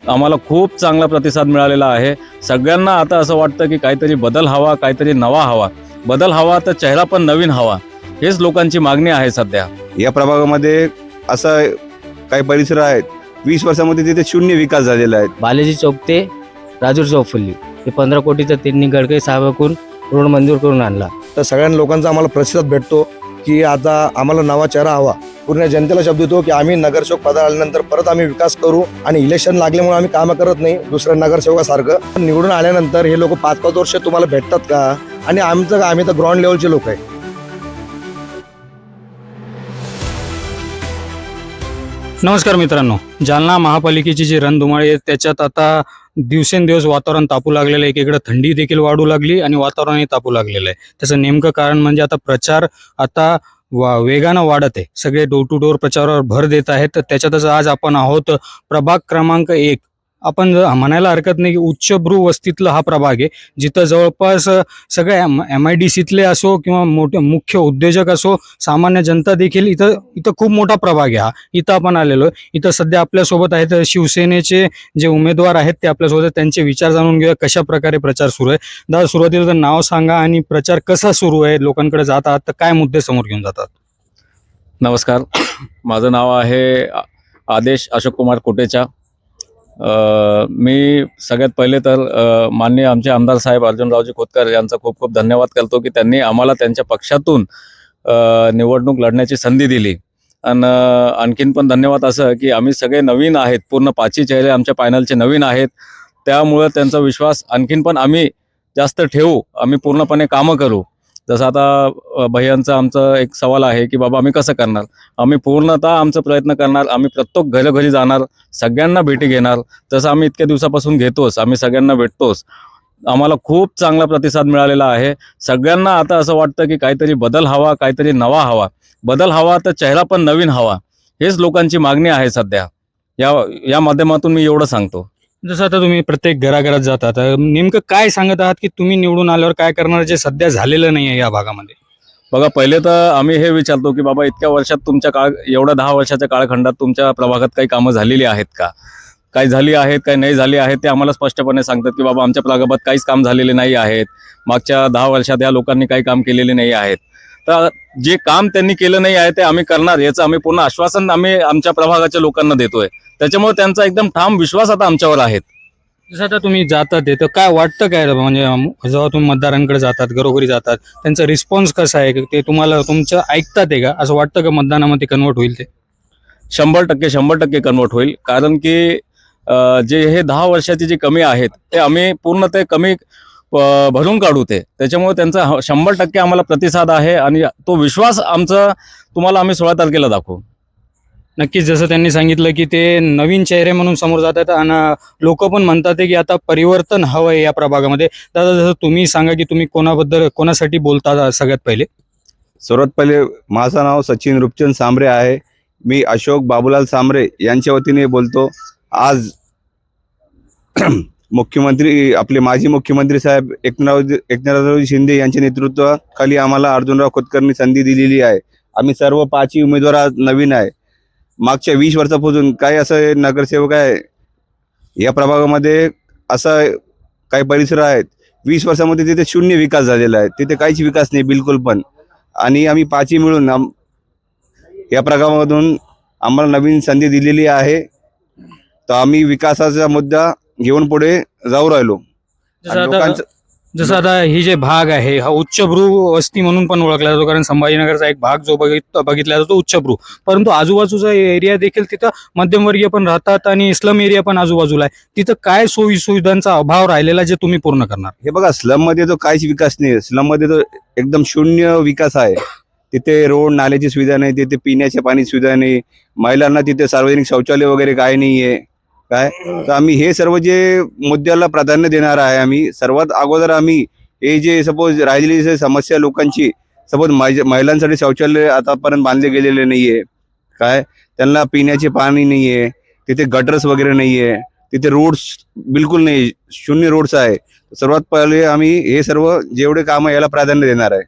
आम्हाला खूप चांगला प्रतिसाद मिळालेला आहे। सगळ्यांना आता असं वाटतं की काहीतरी बदल हवा, काहीतरी नवा हवा। बदल हवा तर चेहरा पण नवीन हवा, हेच लोकांची मागणी आहे सध्या। या प्रभागामध्ये असा काही परिसर आहेत 20 वर्षामध्ये तिथे शून्य विकास झालेला आहे। बालाजी चौक ते राजूर चौफुल्ली हे 15 कोटीचा त्यांनी गडकरी साहेबांकडून रोड मंजूर करून आणला। तर सगळ्या लोकांचा आम्हाला प्रतिसाद भेटतो की आता आम्हाला नवा चेहरा हवा। पूर्ण जनतेला शब्द देतो की आम्ही नगरसेवक पदावर आल्यानंतर परत आम्ही विकास करू आणि इलेक्शन लागल्यामुळे आम्ही कामं करत नाही दुसऱ्या नगरसेवकासारखं। निवडून आल्यानंतर हे लोक 5-5 वर्ष तुम्हाला भेटतात का? आणि आम्ही तर ग्राउंड लेवलचे लोक आहे। नमस्कार मित्रांनो, जालना महापालिकेची जी रणधुमाळी आहे त्याच्यात आता दिवसेंदिवस वातावरण तापू लागलेलं आहे। एकीकडे थंडी देखील वाढू लागली आणि वातावरणही तापू लागलेलं आहे। त्याचं नेमकं कारण म्हणजे आता प्रचार आता वेगानं वाढत आहे। सगळे डोर टू डोर प्रचारावर भर देत आहेत। तर त्याच्यातच आज आपण आहोत प्रभाग क्रमांक 1। आपण म्हणायला हरकत नाही की उच्चभ्रू वस्तीतला हा प्रभाग आहे, जिथं जवळपास सगळे MIDCतले असो किंवा मोठे मुख्य उद्योजक असो, सामान्य जनता देखील इथं खूप मोठा प्रभाग आहे हा। इथं आपण आलेलो, इथं सध्या आपल्यासोबत आहेत शिवसेनेचे जे उमेदवार आहेत ते आपल्यासोबत, त्यांचे विचार जाणून घेऊया कशा प्रकारे प्रचार सुरू आहे। दादा, सुरुवातीला तर नाव सांगा आणि प्रचार कसा सुरू आहे, लोकांकडे जात आहात तर काय मुद्दे समोर घेऊन जातात? नमस्कार, माझं नाव आहे आदेश अशोक कुमार कोटेचा। मी सगळ्यात पहिले तर माननीय आमचे आमदार साहेब अर्जुनरावजी खोतकर यांचा खूप खूप धन्यवाद करतो की त्यांनी आम्हाला त्यांच्या पक्षातून निवडणूक लढण्याची संधी दिली। आणि आणखीन पण धन्यवाद असं की आम्ही सगळे नवीन आहेत, पूर्ण 5ही चेहरे आमच्या पॅनलचे नवीन आहेत, त्यामुळे त्यांचा विश्वास आणखीन पण आम्ही जास्त ठेवू, आम्ही पूर्णपणे कामं करू। जसं आता भैयांचा आमचा एक सवाल आहे की बाबा आम्ही कसं करणार, आम्ही पूर्णतः आमचा प्रयत्न करणार, आम्ही प्रत्येक घरोघरी जाणार, सगळ्यांना भेटी घेणार, जसं आम्ही इतक्या दिवसापासून घेतोच, आम्ही सगळ्यांना भेटतोच। आम्हाला खूप चांगला प्रतिसाद मिळालेला आहे। सगळ्यांना आता असं वाटतं की काहीतरी बदल हवा, काहीतरी नवा हवा। बदल हवा तर चेहरा पण नवीन हवा, हेच लोकांची मागणी आहे सध्या। या माध्यमातून मी एवढं सांगतो। जसं आता तुम्ही प्रत्येक घराघरात जातात, नेमकं काय सांगत आहात की तुम्ही निवडून आल्यावर काय करणार जे सध्या झालेलं नाही आहे या भागामध्ये? बघा, पहिले तर आम्ही हे विचारतो की बाबा इतक्या वर्षात तुमच्या एवढ्या 10 वर्षाच्या काळखंडात तुमच्या प्रभागात काही कामं झालेली आहेत का, काही झाली आहेत, काही नाही झाली आहेत, ते आम्हाला स्पष्टपणे सांगतात की बाबा आमच्या प्रभागात काहीच काम झालेले नाही आहेत, मागच्या 10 वर्षात या लोकांनी काही काम केलेले नाही आहेत। तर जे काम त्यांनी केलं नाही आहे ते आम्ही करणार, याचं आम्ही पूर्ण आश्वासन आम्ही आमच्या प्रभागाच्या लोकांना देतोय। त्याच्यामुळे त्यांचा एकदम ठाम विश्वास आता आमच्यावर आहे। जसं आता तुम्ही जातात तर काय वाटतं, काय म्हणजे जेव्हा तुम्ही मतदारांकडे जातात, घरोघरी जातात, त्यांचा रिस्पॉन्स कसा आहे? ते तुम्हाला तुमचं ऐकतात आहे का? असं वाटतं का मतदानामध्ये कन्वर्ट होईल ते? 100% कन्वर्ट होईल, कारण की जे हे 10 वर्षाची जी कमी आहेत ते आम्ही पूर्ण ते कमी भरून काढू। त्याच्यामुळे त्यांचा 100% आम्हाला प्रतिसाद आहे आणि तो विश्वास आमचा तुम्हाला आम्ही 16 तारखेला दाखवू। नक्कीच, जसं त्यांनी सांगितलं की ते नवीन चेहरे म्हणून समोर जात आहेत आणि लोक पण म्हणतात की आता परिवर्तन हवं आहे या प्रभागामध्ये। दादा, जसं तुम्ही सांगा की तुम्ही कोणासाठी बोलता सगळ्यात पहिले? सर्वात पहिले माझं नाव सचिन रूपचंद सांबरे आहे। मी अशोक बाबूलाल सांबरे यांच्या वतीने बोलतो। आज मुख्यमंत्री आपले माजी मुख्यमंत्री साहेब एकनाथरावजी शिंदे यांच्या नेतृत्वाखाली आम्हाला अर्जुनराव खोतकरनी संधी दिलेली आहे। आम्ही सर्व 5ही उमेदवार आज नवीन आहे। मागच्या 20 वर्षापासून काही असं नगरसेवक आहे या प्रभागामध्ये, असं काही परिसर आहेत 20 वर्षामध्ये तिथे शून्य विकास झालेला आहे, तिथे काहीच विकास नाही बिलकुल पण। आणि आम्ही 5ही मिळून या प्रभागामधून आम्हाला नवीन संधी दिलेली आहे, तर आम्ही विकासाचा मुद्दा घेऊन पुढे जाऊ राहिलो। जसं आता ही जे भाग आहे हा उच्चभ्रू वस्ती म्हणून पण ओळखला जातो, कारण संभाजीनगरचा एक भाग जो बघितला जातो उच्चभ्रू, परंतु आजूबाजूचा एरिया देखील तिथं मध्यमवर्गीय पण राहतात आणि स्लम एरिया पण आजूबाजूला आहे। तिथं काय सोयी सुविधांचा अभाव राहिलेला जे तुम्ही पूर्ण करणार? हे बघा, स्लम मध्ये तो काहीच विकास नाही, स्लम मध्ये तो एकदम शून्य विकास आहे। तिथे रोड नाल्याची सुविधा नाही, तिथे पिण्याच्या पाणी सुविधा नाही, महिलांना तिथे सार्वजनिक शौचालय वगैरे काय नाहीये काय। तर आम्ही हे सर्व जे मुद्द्याला प्राधान्य देणार आहे। आम्ही सर्वात अगोदर आम्ही हे जे सपोज राहिलेली समस्या लोकांची, सपोज महिलांसाठी शौचालय आतापर्यंत बांधले गेलेले नाहीये काय, त्यांना पिण्याचे पाणी नाहीये, तिथे गटर्स वगैरे नाहीये, तिथे रोड्स बिलकुल नाही, शून्य रोड्स आहे। सर्वात पहिले आम्ही हे सर्व जेवढे काम याला प्राधान्य देणार आहे।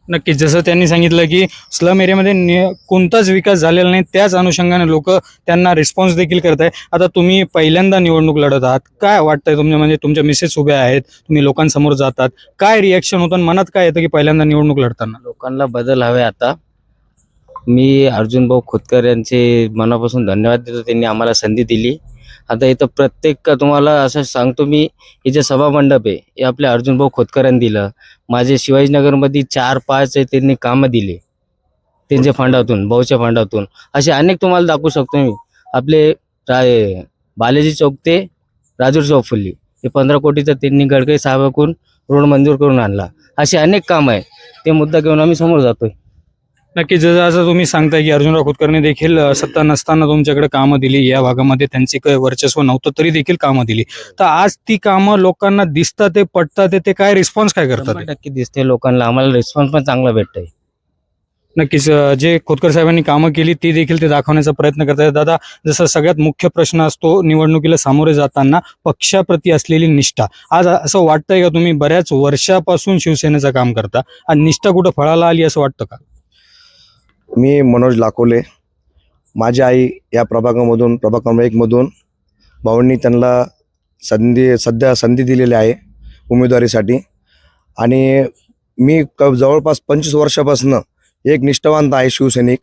नक्कीच, जसं त्यांनी सांगितलं की स्लम एरियामध्ये कोणताच विकास झालेला नाही, त्याच अनुषंगाने लोक त्यांना रिस्पॉन्स देखील करत आहे. आता तुम्ही पहिल्यांदा निवडणूक लढत आहात, काय वाटतंय तुमच्या, म्हणजे तुमच्या मिसेस उभ्या आहेत, तुम्ही लोकांसमोर जातात, काय रिॲक्शन होतं आणि मनात काय येतं की पहिल्यांदा निवडणूक लढताना? लोकांना बदल हवे आता. मी अर्जुन भाऊ खोतकर यांचे मनापासून धन्यवाद देतो, त्यांनी आम्हाला संधी दिली. आता इथं प्रत्येक तुम्हाला असं सांगतो मी, हे जे सभा मंडप आहे हे आपल्या अर्जुन भाऊ खोतकर यांनी दिलं. माझे शिवाजीनगरमध्ये 4-5 त्यांनी कामं दिली त्यांच्या फंडातून, भाऊच्या फंडातून. असे अनेक तुम्हाला दाखवू शकतो मी. आपले बालाजी चौक ते राजूर चौफुल्ली हे 15 कोटीचा त्यांनी गडकरी साहेबाकडून रोड मंजूर करून आणला. असे अनेक कामं आहे, ते मुद्दा घेऊन आम्ही समोर जातोय. नक्कीच, जसं असं तुम्ही सांगताय की अर्जुनराव खोतकरने देखील सत्ता नसताना तुमच्याकडे कामं दिली, या भागामध्ये त्यांचे काही वर्चस्व नव्हतं तरी देखील कामं दिली. तर आज ती कामं लोकांना दिसतात, ते पटतात, ते काय रिस्पॉन्स काय करतात? 100% दिसते लोकांना, आम्हाला रिस्पॉन्स पण चांगला भेटतोय. नक्कीच, जे खोतकर साहेबांनी कामं केली ती देखील ते दाखवण्याचा प्रयत्न करतात. दादा, जसं सगळ्यात मुख्य प्रश्न असतो निवडणुकीला सामोरे जाताना पक्षाप्रती असलेली निष्ठा. आज असं वाटतंय का तुम्ही बऱ्याच वर्षापासून शिवसेनेचं काम करता, आज निष्ठा कुठं फळाला आली असं वाटतं का? मी मनोज लाकोले. माझी आई या प्रभागामधून, प्रभाग क्रमांक 1 मधून भाऊंनी त्यांना सध्या संधी दिलेली आहे उमेदवारीसाठी. आणि मी जवळपास 25 वर्षापासून एक निष्ठावंत आहे शिवसैनिक.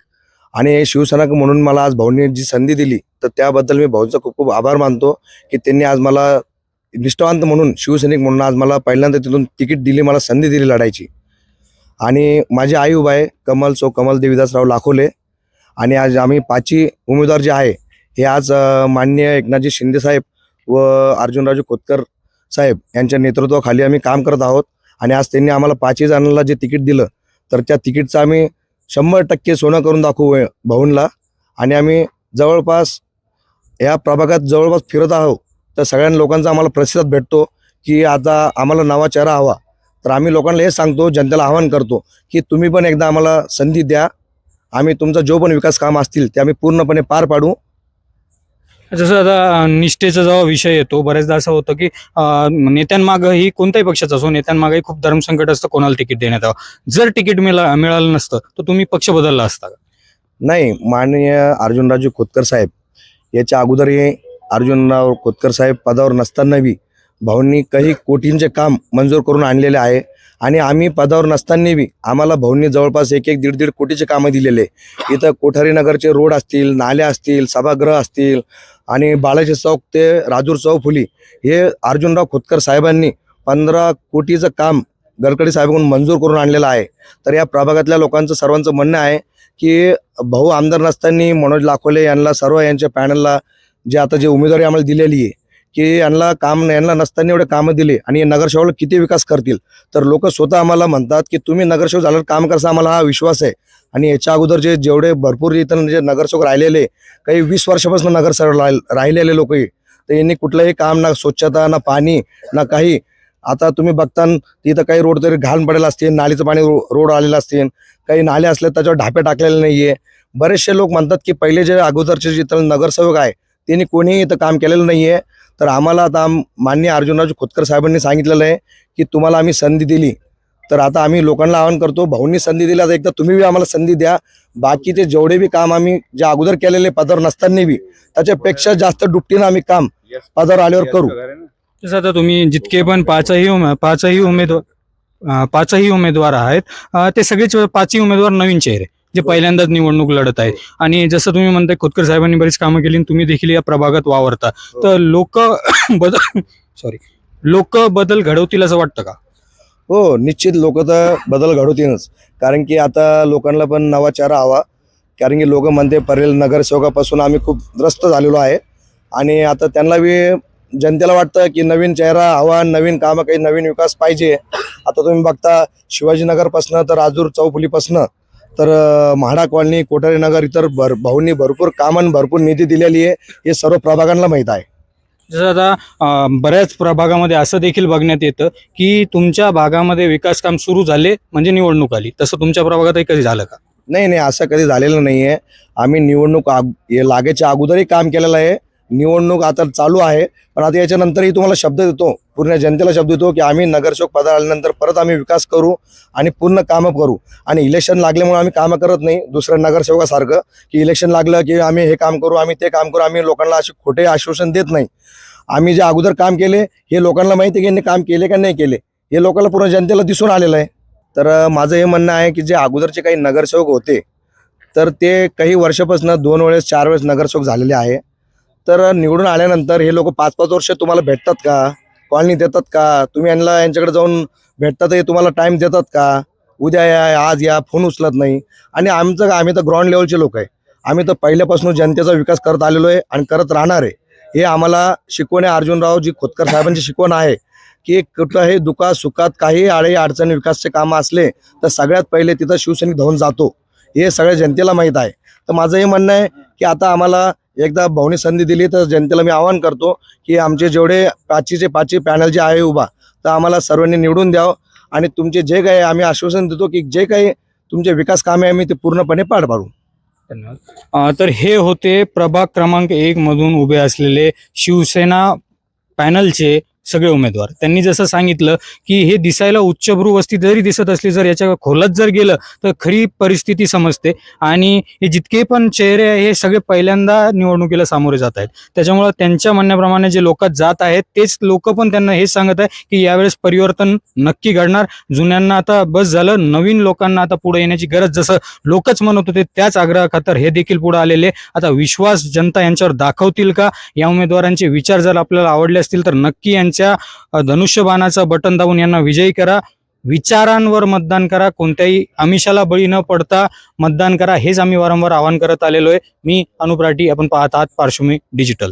आणि शिवसैनिक म्हणून मला आज भाऊंनी जी संधी दिली तर त्याबद्दल मी भाऊंचा खूप खूप आभार मानतो की त्यांनी आज मला निष्ठावंत म्हणून, शिवसैनिक म्हणून आज मला पहिल्यांदा तिथून तिकीट दिली, मला संधी दिली लढायची. आणि माझी आई उभा आहे कमल देवीदासराव लाखोले. आणि आज आम्ही 5 उमेदवार जे आहे हे आज माननीय एकनाथजी शिंदे साहेब व अर्जुनरावजी खोतकर साहेब यांच्या नेतृत्वाखाली आम्ही काम करत आहोत. आणि आज त्यांनी आम्हाला 5 जणांना जे तिकीट दिलं तर त्या तिकीटचं आम्ही 100% सोनं करून दाखवू भाऊंना. आणि आम्ही जवळपास या प्रभागात जवळपास फिरत आहोत तर सगळ्या लोकांचा आम्हाला प्रतिसाद भेटतो की आता आम्हाला नवा चेहरा हवा. तर आम्ही लोकांना हेच सांगतो, जनतेला आवाहन करतो की तुम्ही पण एकदा आम्हाला संधी द्या, आम्ही तुमचा जो पण विकास काम असतील ते आम्ही पूर्णपणे पार पाडू. जसं आता निष्ठेचा जेव्हा विषय येतो, बऱ्याचदा असं होतं की नेत्यांमागं ही कोणत्याही पक्षाचा असो, नेत्यांमागंही खूप धर्मसंकट असतं, कोणाला तिकीट देण्यात यावं. जर तिकीट मिळालं नसतं तर तुम्ही पक्ष बदलला असता का? नाही, माननीय अर्जुनरावजी खोतकर साहेब याच्या अगोदरही अर्जुनराव खोतकर साहेब पदावर नसताना बी भाऊंनी काही कोटींचे काम मंजूर करून आणलेले आहे. आणि आम्ही पदावर नसताना बी आम्हाला भाऊंनी जवळपास 1-1, 1.5 कोटीचे कामं दिलेले. इथं कोठारी नगरचे रोड असतील, नाले असतील, सभागृह असतील, आणि बालाजी चौक ते राजूर चौफुली हे अर्जुनराव खोतकर साहेबांनी 15 कोटीचं काम गडकरी साहेबांकडून मंजूर करून आणलेलं आहे. तर या प्रभागातल्या लोकांचं सर्वांचं म्हणणं आहे की भाऊ आमदार नसताना मनोज लाखोले यांना, सर्व यांच्या पॅनलला जे उमेदवारी आम्हाला दिलेली आहे की यांना नसताना एवढे कामं दिले आणि हे नगरसेवक किती विकास करतील. तर लोक स्वतः आम्हाला म्हणतात की तुम्ही नगरसेवक झाल्यावर काम करता, आम्हाला हा विश्वास आहे. आणि याच्या अगोदर जेवढे भरपूर इथं जे नगरसेवक राहिलेले, काही 20 वर्षापासून नगरसेवक राहिलेले लोक, तर यांनी कुठलंही काम, ना स्वच्छता, ना पाणी, ना काही. आता तुम्ही बघता तिथं काही रोड तरी घाण पडेल असतील, नालीचं पाणी रोड आलेलं असतील, काही नाले असले त्याच्यावर ढापे टाकलेले नाहीये. बरेचसे लोक म्हणतात की पहिले जे अगोदरचे जिथं नगरसेवक आहे त्यांनी कोणीही इथं काम केलेलं नाहीये. तर आम्हाला आता माननीय अर्जुनरावजी खोतकर साहेबांनी सांगितलेलं आहे की तुम्हाला आम्ही संधी दिली, तर आता आम्ही लोकांना आवाहन करतो, भाऊंनी संधी दिली, आता एकदा तुम्ही बी आम्हाला संधी द्या. बाकीचे जेवढे बी काम आम्ही जे अगोदर केलेले पदावर नसताना बी त्याच्यापेक्षा जास्त दुपटीनं आम्ही काम पदावर आल्यावर करू. जसं आता तुम्ही जितके पण पाचही उमेदवार आहेत, ते सगळेच 5ही उमेदवार नवीन चेहरे जे पहिल्यांदाच निवडणूक लढत आहेत. आणि जसं तुम्ही म्हणताय खोतकर साहेबांनी बरीच कामं केली आणि तुम्ही देखील या प्रभागात वावरता, तर लोक बदल घडवतील असं वाटतं का? हो, निश्चित लोक तर बदल घडवतीलच. कारण की आता लोकांना पण नवा चेहरा हवा. कारण की लोक म्हणते परेल नगरसेवकापासून आम्ही खूप त्रस्त झालेलो आहे. आणि आता त्यांना बी, जनतेला वाटतं की नवीन चेहरा हवा, नवीन कामं, काही नवीन विकास पाहिजे. आता तुम्ही बघता शिवाजीनगरपासनं तर राजूर चौफुलीपासनं तर म्हाडा कॉलनी, कोठारी नगर, इतर भाऊंनी भरपूर कामं, भरपूर निधी दिलेली आहे, हे सर्व प्रभागांना माहीत आहे. जसं आता बऱ्याच प्रभागामध्ये असं देखील बघण्यात येतं की तुमच्या भागामध्ये विकास काम सुरू झाले म्हणजे निवडणूक आली, तसं तुमच्या प्रभागातही कधी झालं का? नाही, असं कधी झालेलं नाही आहे. आम्ही निवडणूक लागायच्या अगोदरही काम केलेलं आहे, निवडणूक आता चालू आहे, पण आता याच्यानंतरही तुम्हाला शब्द देतो, पूर्ण जनतेला शब्द देतो की आम्ही नगरसेवक पदावर आल्यानंतर परत आम्ही विकास करू आणि पूर्ण कामं करू. आणि इलेक्शन लागल्यामुळे आम्ही कामं करत नाही दुसऱ्या नगरसेवकासारखं, की इलेक्शन लागलं की आम्ही हे काम करू, आम्ही ते काम करू. आम्ही लोकांना असे खोटे आश्वासन देत नाही. आम्ही जे अगोदर काम केले हे लोकांना माहिती आहे की यांनी काम केले का नाही केले, हे लोकांना पूर्ण जनतेला दिसून आलेलं आहे. तर माझं हे म्हणणं आहे की जे अगोदरचे काही नगरसेवक होते तर ते काही वर्षापासून 2 वेळेस 4 वेळेस नगरसेवक झालेले आहे. तर निवडून आल्यानंतर हे लोक 5-5 वर्ष तुम्हाला भेटतात का, कॉलनी देतात का, तुम्ही यांच्याकडे जाऊन भेटतात हे तुम्हाला टाईम देतात का, उद्या या आज या, फोन उचलत नाही. आणि आम्ही तर ग्राउंड लेवलचे लोक आहे, आम्ही तर पहिल्यापासून जनतेचा विकास करत आलेलो आहे आणि करत राहणार आहे. हे आम्हाला शिकवण आहे, अर्जुनरावजी खोतकर साहेबांची शिकवण आहे की कुठल्याही दुःखात सुखात काही आडे अडचणी विकासचे कामं असले तर सगळ्यात पहिले तिथं शिवसैनिक धावून जातो, हे सगळ्या जनतेला माहीत आहे. तर माझं हे म्हणणं आहे की आता आम्हाला एकदा भाऊनी संधी दिली तर जनतेला मी आवाहन करतो की आमचे जेवढे 5चे पॅनल जे आहे उभा, तर आम्हाला सर्वांनी निवडून द्यावं आणि तुमचे जे काही आम्ही आश्वासन देतो की जे काही तुमचे विकास कामे आम्ही ते पूर्णपणे पार पाडू. धन्यवाद. तर हे होते प्रभाग क्रमांक 1 मधून उभे असलेले शिवसेना पॅनलचे सगळे उमेदवार. त्यांनी जसं सांगितलं की हे दिसायला उच्चभ्रू वस्ती जरी दिसत असली, जर याच्या खोलात जर गेलं तर खरी परिस्थिती समजते. आणि हे जितके पण चेहरे आहे हे सगळे पहिल्यांदा निवडणुकीला सामोरे जात आहेत. त्याच्यामुळं त्यांच्या म्हणण्याप्रमाणे जे लोक जात आहेत तेच लोक पण त्यांना हेच सांगत आहे की यावेळेस परिवर्तन नक्की घडणार. जुन्यांना आता बस झालं, नवीन लोकांना आता पुढे येण्याची गरज, जसं लोकच म्हणत होते त्याच आग्रहाखातर हे देखील पुढे आलेले. आता विश्वास जनता यांच्यावर दाखवतील का? या उमेदवारांचे विचार जर आपल्याला आवडले असतील तर नक्की धनुष्यबाणाचं बटन दाबून यांना विजयी करा. विचारांवर मतदान करा, कोणत्याही आमिषाला बळी न पडता मतदान करा, हेच आम्ही वारंवार आवाहन करत आलेलो आहे. मी अनुप राठी, आपण पाहत आहात पार्श्वभूमी डिजिटल.